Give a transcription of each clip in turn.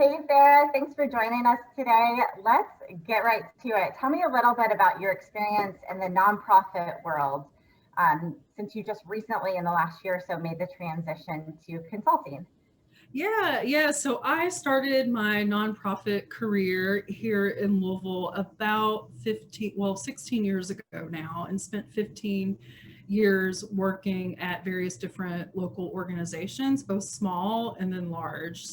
Hey, Farrah, thanks for joining us today. Let's get right to it. Tell me a little bit about your experience in the nonprofit world, since you just recently, in the last year or so, made the transition to consulting. Yeah. So I started my nonprofit career here in Louisville about 16 years ago now, and spent 15 years working at various different local organizations, both small and then large.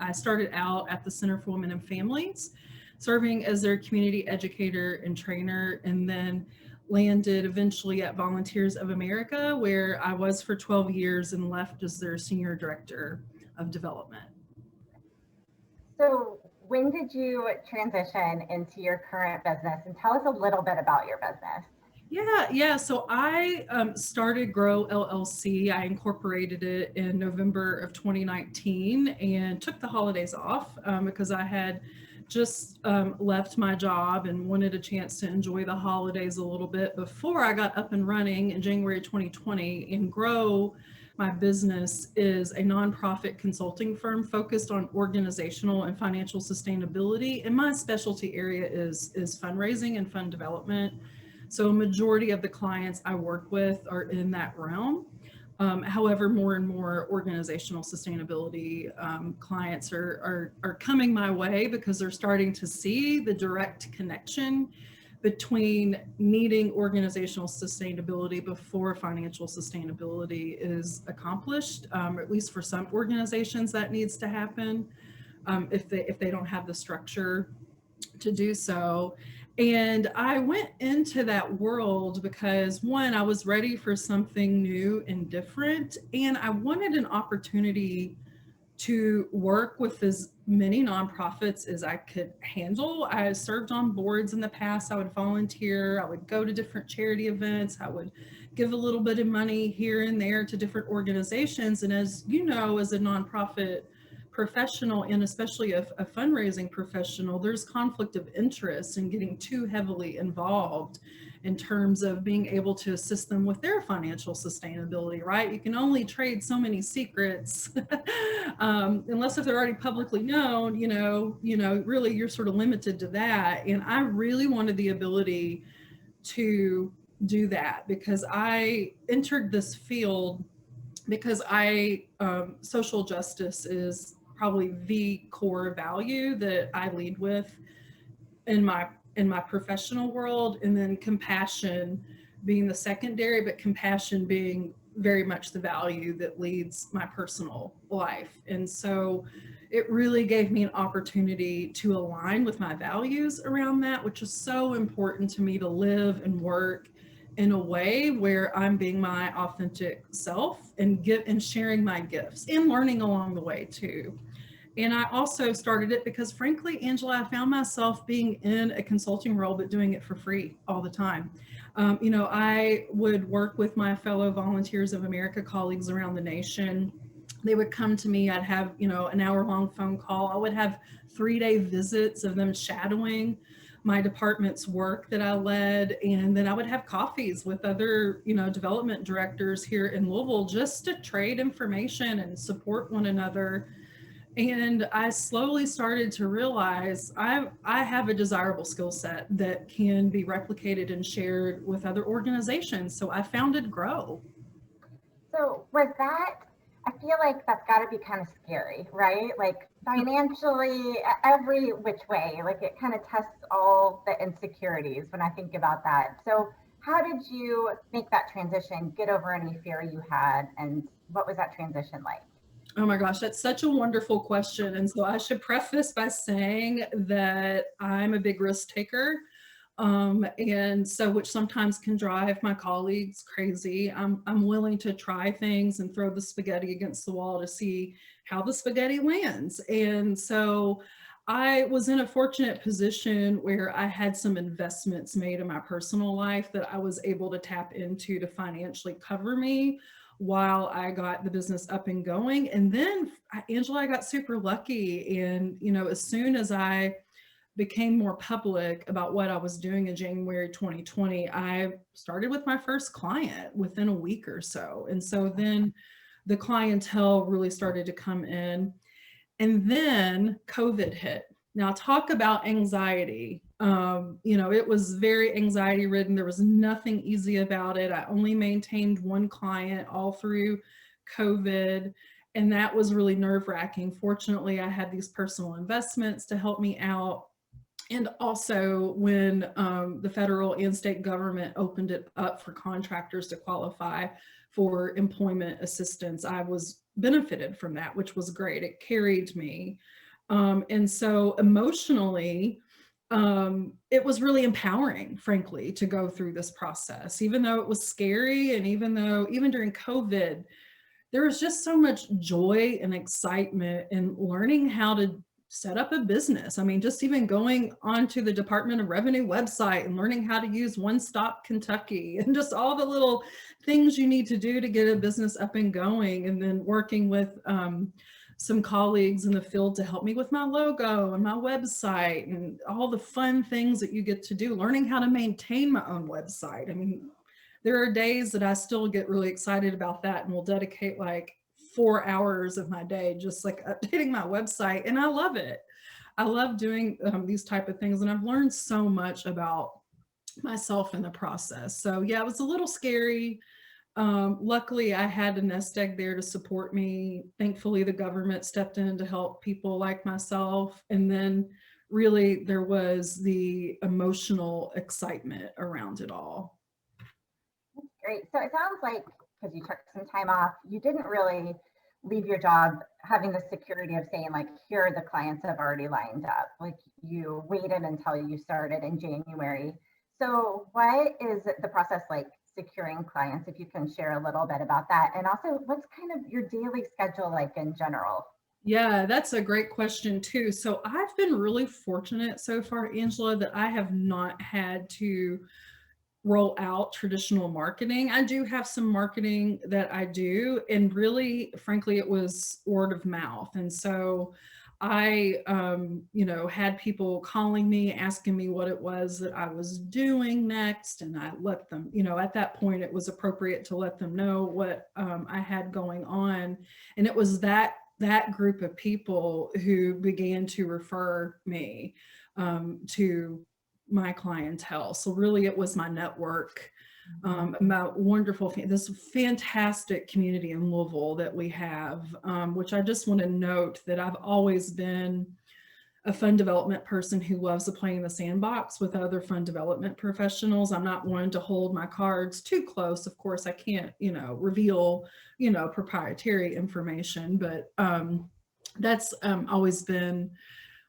I started out at the Center for Women and Families, serving as their community educator and trainer, and then landed eventually at Volunteers of America, where I was for 12 years and left as their senior director of development. So, when did you transition into your current business? And tell us a little bit about your business. Yeah. So I started Grow LLC. I incorporated it in November of 2019 and took the holidays off because I had just left my job and wanted a chance to enjoy the holidays a little bit before I got up and running in January 2020. And Grow, my business, is a nonprofit consulting firm focused on organizational and financial sustainability. And my specialty area is fundraising and fund development. So a majority of the clients I work with are in that realm. However, more and more organizational sustainability clients are coming my way because they're starting to see the direct connection between needing organizational sustainability before financial sustainability is accomplished. At least for some organizations, that needs to happen if they don't have the structure to do so. And I went into that world because, one, I was ready for something new and different, and I wanted an opportunity to work with as many nonprofits as I could handle. I served on boards in the past. I would volunteer, I would go to different charity events, I would give a little bit of money here and there to different organizations. And as you know, as a nonprofit professional, and especially a fundraising professional, there's conflict of interest in getting too heavily involved in terms of being able to assist them with their financial sustainability, right? You can only trade so many secrets unless if they're already publicly known, really you're sort of limited to that. And I really wanted the ability to do that because I entered this field because social justice is probably the core value that I lead with in my professional world, and then compassion being the secondary, but compassion being very much the value that leads my personal life. And so it really gave me an opportunity to align with my values around that, which is so important to me, to live and work in a way where I'm being my authentic self and sharing my gifts and learning along the way too. And I also started it because, frankly, Angela, I found myself being in a consulting role, but doing it for free all the time. I would work with my fellow Volunteers of America colleagues around the nation. They would come to me. I'd have, an hour-long phone call. I would have 3-day visits of them shadowing my department's work that I led. And then I would have coffees with other, development directors here in Louisville just to trade information and support one another. And I slowly started to realize I have a desirable skill set that can be replicated and shared with other organizations. So I founded Grow. So, was that, I feel like that's got to be kind of scary, right? Like financially, every which way, like it kind of tests all the insecurities when I think about that. So, how did you make that transition, get over any fear you had, and what was that transition like? Oh my gosh, that's such a wonderful question. And so I should preface by saying that I'm a big risk taker. And so, which sometimes can drive my colleagues crazy. I'm willing to try things and throw the spaghetti against the wall to see how the spaghetti lands. And so I was in a fortunate position where I had some investments made in my personal life that I was able to tap into to financially cover me while I got the business up and going. And then, Angela, I got super lucky. And, as soon as I became more public about what I was doing in January 2020, I started with my first client within a week or so. And so then the clientele really started to come in. And then COVID hit. Now, talk about anxiety. It was very anxiety ridden. There was nothing easy about it. I only maintained one client all through COVID, and that was really nerve wracking. Fortunately, I had these personal investments to help me out. And also, when the federal and state government opened it up for contractors to qualify for employment assistance, I was benefited from that, which was great. It carried me. And so emotionally, it was really empowering, frankly, to go through this process, even though it was scary. And even during COVID, there was just so much joy and excitement in learning how to set up a business. I mean, just even going onto the Department of Revenue website and learning how to use One Stop Kentucky and just all the little things you need to do to get a business up and going. And then working with some colleagues in the field to help me with my logo and my website and all the fun things that you get to do, learning how to maintain my own website. I mean, there are days that I still get really excited about that and will dedicate like 4 hours of my day just like updating my website, and I love it. I love doing these type of things, and I've learned so much about myself in the process. So yeah, it was a little scary. Luckily, I had a nest egg there to support me. Thankfully, the government stepped in to help people like myself. And then really there was the emotional excitement around it all. Great. So it sounds like because you took some time off, you didn't really leave your job having the security of saying like, here are the clients I've already lined up. Like you waited until you started in January. So what is the process like securing clients, if you can share a little bit about that? And also what's kind of your daily schedule like in general? Yeah, that's a great question too. So I've been really fortunate so far, Angela, that I have not had to roll out traditional marketing. I do have some marketing that I do, and really, frankly, it was word of mouth. And so I, had people calling me, asking me what it was that I was doing next. And I let them, at that point, it was appropriate to let them know what I had going on. And it was that group of people who began to refer me to my clientele. So really it was my network, my wonderful, this fantastic community in Louisville that we have, which I just want to note that I've always been a fund development person who loves to play in the sandbox with other fund development professionals. I'm not one to hold my cards too close. Of course, I can't, reveal, proprietary information, but that's always been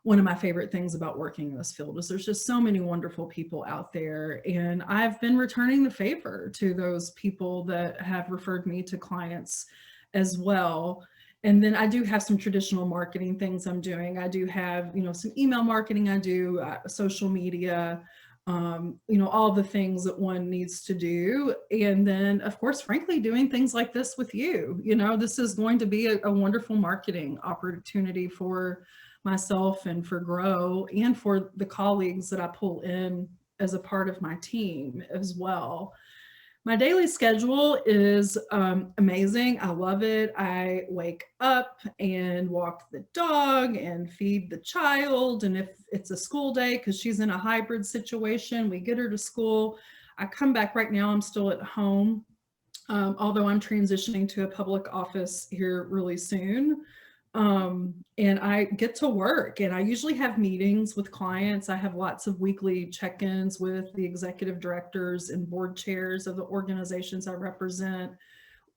one of my favorite things about working in this field is there's just so many wonderful people out there. And I've been returning the favor to those people that have referred me to clients as well. And then I do have some traditional marketing things I'm doing. I do have, some email marketing. I do social media, all the things that one needs to do. And then, of course, frankly, doing things like this with you. This is going to be a wonderful marketing opportunity for myself and for Grow and for the colleagues that I pull in as a part of my team as well. My daily schedule is amazing. I love it. I wake up and walk the dog and feed the child. And if it's a school day, because she's in a hybrid situation, we get her to school. I come back. Right now, I'm still at home, although I'm transitioning to a public office here really soon. And I get to work, and I usually have meetings with clients. I have lots of weekly check-ins with the executive directors and board chairs of the organizations I represent.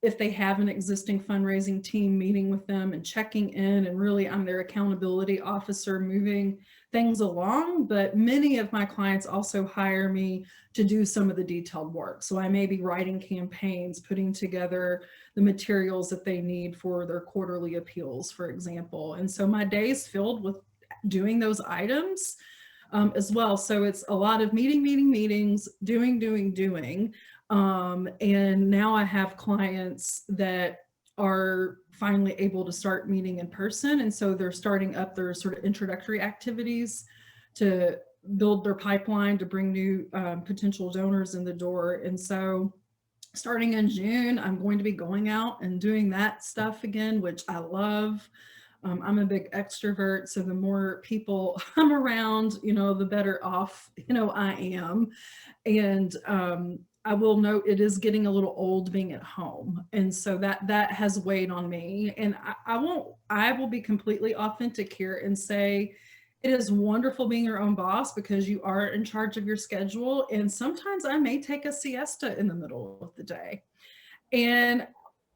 If they have an existing fundraising team, meeting with them and checking in, and really I'm their accountability officer, moving things along. But many of my clients also hire me to do some of the detailed work. So I may be writing campaigns, putting together the materials that they need for their quarterly appeals, for example. And so my day is filled with doing those items as well. So it's a lot of meetings, doing. And now I have clients that are finally able to start meeting in person. And so they're starting up their sort of introductory activities to build their pipeline to bring new potential donors in the door. And so starting in June, I'm going to be going out and doing that stuff again, which I love. I'm a big extrovert, so the more people I'm around, the better off, I am. And I will note it is getting a little old being at home, and so that has weighed on me. And I will be completely authentic here and say it is wonderful being your own boss because you are in charge of your schedule. And sometimes I may take a siesta in the middle of the day. And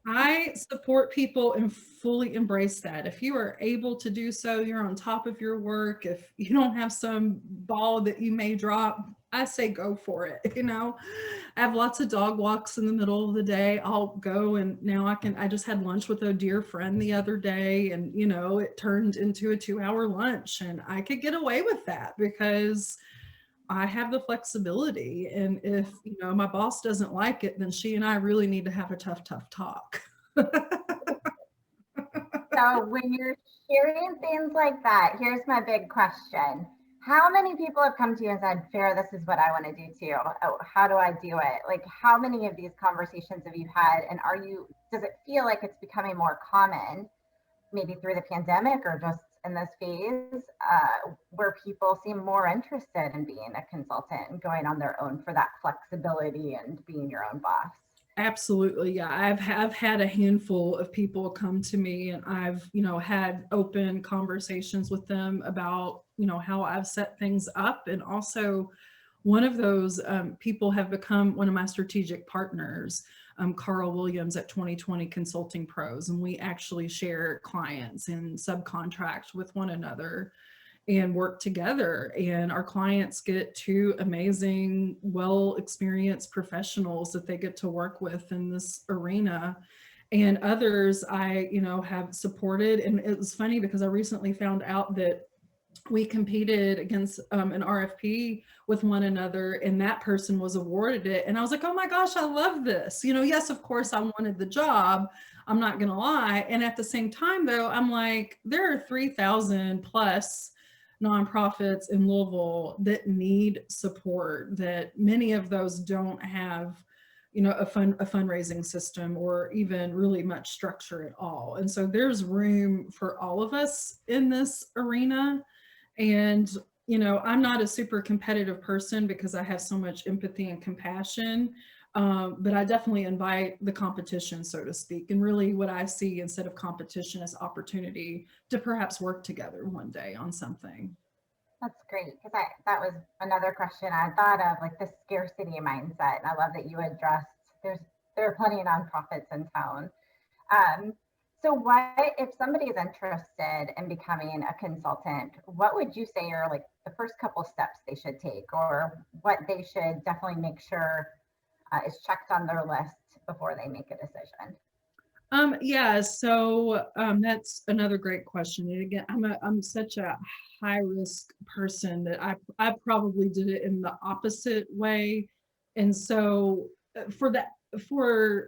I support people and fully embrace that. If you are able to do so, you're on top of your work. If you don't have some ball that you may drop, I say go for it. I have lots of dog walks in the middle of the day. I'll go, and now I just had lunch with a dear friend the other day, and it turned into a 2-hour lunch, and I could get away with that because I have the flexibility. And if, my boss doesn't like it, then she and I really need to have a tough talk. So when you're sharing things like that, here's my big question. How many people have come to you and said, Farrah, this is what I want to do too? Oh, how do I do it? Like, how many of these conversations have you had? And does it feel like it's becoming more common, maybe through the pandemic or just in this phase, where people seem more interested in being a consultant and going on their own for that flexibility and being your own boss? Absolutely. Yeah. I've had a handful of people come to me, and I've, had open conversations with them about, how I've set things up. And also, one of those people have become one of my strategic partners, Carl Williams at 2020 Consulting Pros. And we actually share clients and subcontract with one another and work together. And our clients get two amazing, well experienced professionals that they get to work with in this arena. And others I, have supported. And it was funny because I recently found out that we competed against an RFP with one another, and that person was awarded it. And I was like, oh my gosh, I love this. Yes, of course, I wanted the job. I'm not going to lie. And at the same time, though, I'm like, there are 3,000 plus nonprofits in Louisville that need support, that many of those don't have a fundraising system or even really much structure at all. And so there's room for all of us in this arena. And I'm not a super competitive person because I have so much empathy and compassion, but I definitely invite the competition, so to speak. And really what I see instead of competition is opportunity to perhaps work together one day on something. That's great, because that was another question I thought of, like the scarcity mindset. And I love that you addressed there are plenty of nonprofits in town. Um, so what if somebody is interested in becoming a consultant, what would you say are like the first couple steps they should take, or what they should definitely make sure is checked on their list before they make a decision? Yeah, so that's another great question. And again, I'm such a high risk person that I probably did it in the opposite way. And so for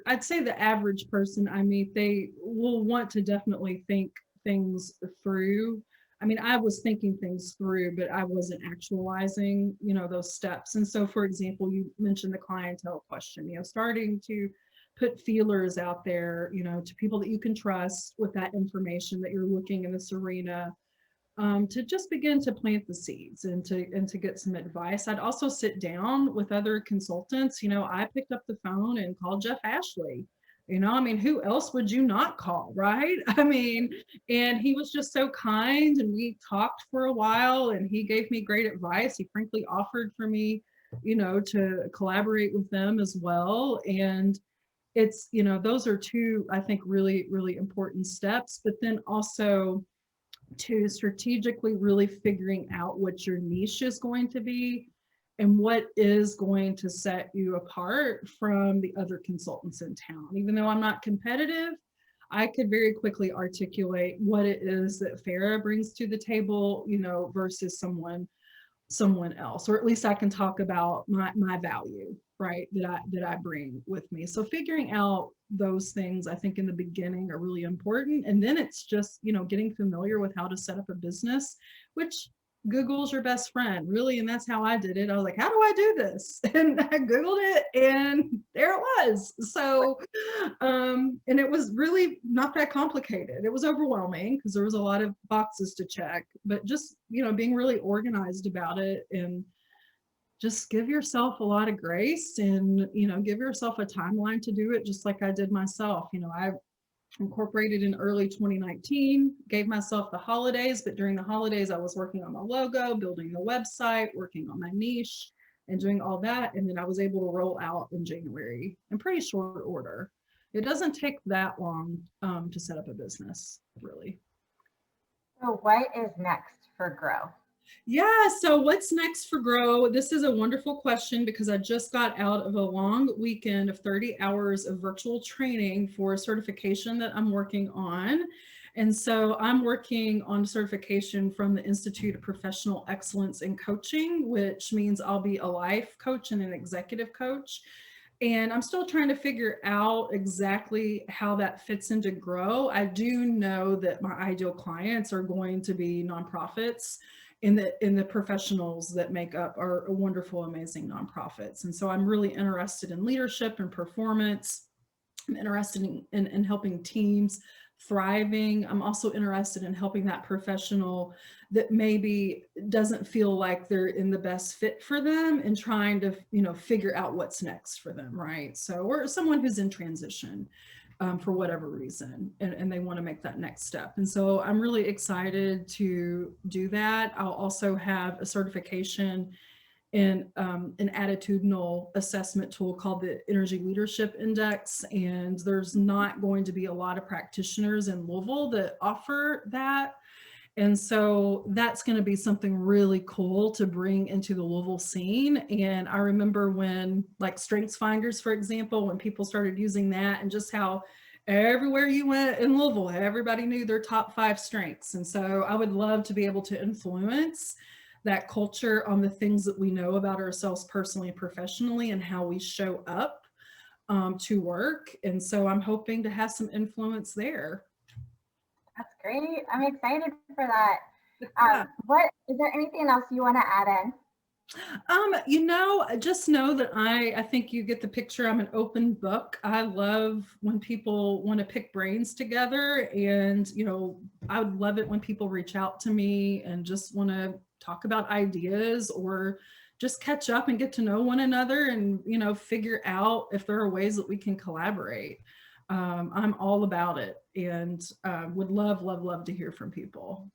I'd say the average person, I mean, they will want to definitely think things through. I mean, I was thinking things through, but I wasn't actualizing, those steps. And so, for example, you mentioned the clientele question, starting to put feelers out there, to people that you can trust with that information that you're looking in this arena, to just begin to plant the seeds and to get some advice. I'd also sit down with other consultants. I picked up the phone and called Jeff Ashley. I mean, who else would you not call, right? I mean, and he was just so kind, and we talked for a while, and he gave me great advice. He frankly offered for me, to collaborate with them as well. And it's, those are two, I think, really, really important steps. But then also to strategically really figuring out what your niche is going to be and what is going to set you apart from the other consultants in town. Even though I'm not competitive, I could very quickly articulate what it is that Farrah brings to the table, versus someone else, or at least I can talk about my value, right, that I bring with me. So figuring out those things, I think, in the beginning are really important. And then it's just, getting familiar with how to set up a business, which Google's your best friend, really. And that's how I did it. I was like, how do I do this? And I Googled it and there it was. So, and it was really not that complicated. It was overwhelming because there was a lot of boxes to check, but just, being really organized about it and just give yourself a lot of grace and, give yourself a timeline to do it, just like I did myself. I incorporated in early 2019, gave myself the holidays, but during the holidays, I was working on my logo, building the website, working on my niche, and doing all that. And then I was able to roll out in January in pretty short order. It doesn't take that long to set up a business, really. So what is next for Grow? Yeah, so what's next for Grow? This is a wonderful question because I just got out of a long weekend of 30 hours of virtual training for a certification that I'm working on. And so I'm working on certification from the Institute of Professional Excellence in Coaching, which means I'll be a life coach and an executive coach. And I'm still trying to figure out exactly how that fits into Grow. I do know that my ideal clients are going to be nonprofits in the professionals that make up our wonderful, amazing nonprofits. And so I'm really interested in leadership and performance. I'm interested in helping teams thriving. I'm also interested in helping that professional that maybe doesn't feel like they're in the best fit for them and trying to, figure out what's next for them, right? So, or someone who's in transition for whatever reason, and they want to make that next step. And so I'm really excited to do that. I'll also have a certification in an attitudinal assessment tool called the Energy Leadership Index. And there's not going to be a lot of practitioners in Louisville that offer that. And so that's going to be something really cool to bring into the Louisville scene. And I remember when, like Strengths Finders, for example, when people started using that and just how everywhere you went in Louisville, everybody knew their top 5 strengths. And so I would love to be able to influence that culture on the things that we know about ourselves personally and professionally and how we show up to work. And so I'm hoping to have some influence there. That's great. I'm excited for that. Yeah. What is there anything else you want to add in? Just know that I think you get the picture. I'm an open book. I love when people want to pick brains together, and I would love it when people reach out to me and just want to talk about ideas or just catch up and get to know one another and figure out if there are ways that we can collaborate. I'm all about it and would love to hear from people.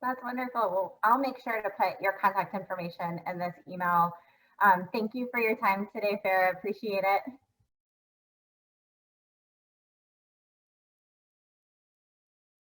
That's wonderful. Well, I'll make sure to put your contact information in this email. Thank you for your time today, Farrah. Appreciate it.